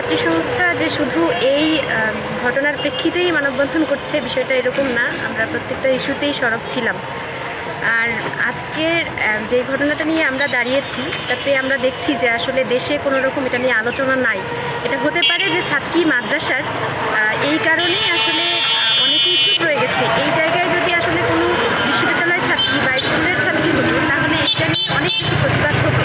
ছাত্রী সংস্থা যে শুধু এই ঘটনার প্রেক্ষিতেই মানববন্ধন করছে বিষয়টা এরকম না। আমরা প্রত্যেকটা ইস্যুতেই সরব ছিলাম। আর আজকের যে ঘটনাটা নিয়ে আমরা দাঁড়িয়েছি তাতে আমরা দেখছি যে আসলে দেশে কোনো রকম এটা নিয়ে আলোচনা নাই। এটা হতে পারে যে ছাত্রী মাদ্রাসার এই কারণেই আসলে অনেকেই চুপ রয়ে গেছে। এই জায়গায় যদি আসলে কোনো বিশ্ববিদ্যালয়ের ছাত্রী বা স্কুলের ছাত্রী হতো তাহলে এটা নিয়ে অনেক বেশি প্রতিবাদ হতো।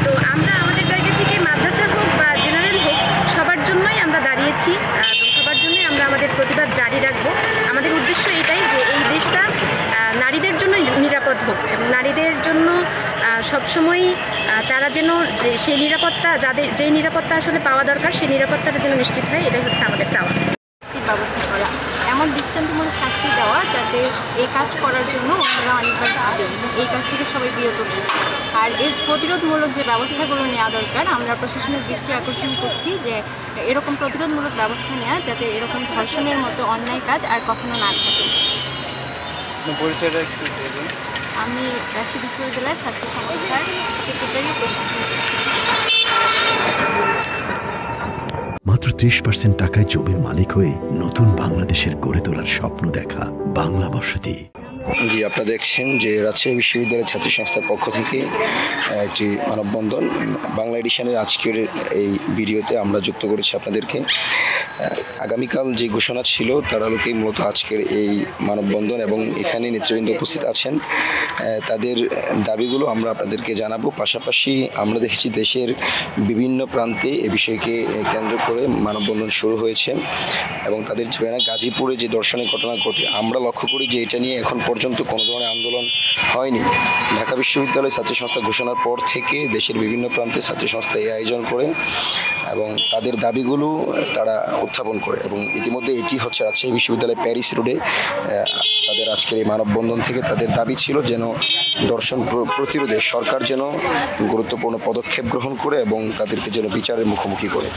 তো আমরা আমাদের জায়গা থেকে মাদ্রাসা হোক বা জেনারেল হোক সবার জন্যই আমরা দাঁড়িয়েছি এবং সবার জন্যই আমরা আমাদের প্রতিবাদ জারি রাখবো। আমাদের উদ্দেশ্য এটাই যে এই দেশটা নারীদের জন্য নিরাপদ হোক এবং নারীদের জন্য সবসময়ই তারা যেন সেই নিরাপত্তা যেই নিরাপত্তা আসলে পাওয়া দরকার সেই নিরাপত্তাটা যেন নিশ্চিত হয়, এটাই হচ্ছে আমাদের চাওয়া। ব্যবস্থা করা, এমন দৃষ্টান্তমূলক শাস্তি দেওয়া যাতে এই কাজ করার জন্য অন্যরা অনেকবার ভাবে, এই কাজ থেকে সবাই বিরত থাকে। আর এর প্রতিরোধমূলক যে ব্যবস্থাগুলো নেওয়া দরকার, আমরা প্রশাসনের দৃষ্টি আকর্ষণ করছি যে এরকম প্রতিরোধমূলক ব্যবস্থা নেওয়া যাতে এরকম ধর্ষণের মতো অন্যায় কাজ আর কখনো না থাকে। আমি রাজশাহী বিশ্ববিদ্যালয়ের ছাত্র সংস্থার সেক্রেটারি প্রশাসন। মাত্র 30% টাকায় জমির মালিক হয়ে নতুন বাংলাদেশের গড়ে তোলার স্বপ্ন দেখা বাংলা বসতি। জি, আপনারা দেখছেন যে রাজশাহী বিশ্ববিদ্যালয়ের ছাত্রী সংস্থার পক্ষ থেকে একটি মানববন্ধন বাংলা এডিশনের আজকের এই ভিডিওতে আমরা যুক্ত করেছি আপনাদেরকে। আগামীকাল যে ঘোষণা ছিল তার আলোকেই মূলত আজকের এই মানববন্ধন এবং এখানে নেতৃবৃন্দ উপস্থিত আছেন। তাদের দাবিগুলো আমরা আপনাদেরকে জানাবো। পাশাপাশি আমরা দেখেছি দেশের বিভিন্ন প্রান্তে এ বিষয়কে কেন্দ্র করে মানববন্ধন শুরু হয়েছে এবং তাদের গাজীপুরে যে ধর্ষণের ঘটনা ঘটে আমরা লক্ষ্য করি যে এটা নিয়ে এখন পর্যন্ত কোনো ধরনের আন্দোলন হয়নি। ঢাকা বিশ্ববিদ্যালয় ছাত্রী সংস্থা ঘোষণার পর থেকে দেশের বিভিন্ন প্রান্তে ছাত্রী সংস্থা এই আয়োজন করে এবং তাদের দাবিগুলো তারা উত্থাপন করে এবং ইতিমধ্যে এটি হচ্ছে রাজশাহী বিশ্ববিদ্যালয় প্যারিস রোডে তাদের আজকের এই মানববন্ধন থেকে তাদের দাবি ছিল যেন ধর্ষণ প্রতিরোধে সরকার যেন গুরুত্বপূর্ণ পদক্ষেপ গ্রহণ করে এবং তাদেরকে যেন বিচারের মুখোমুখি করে।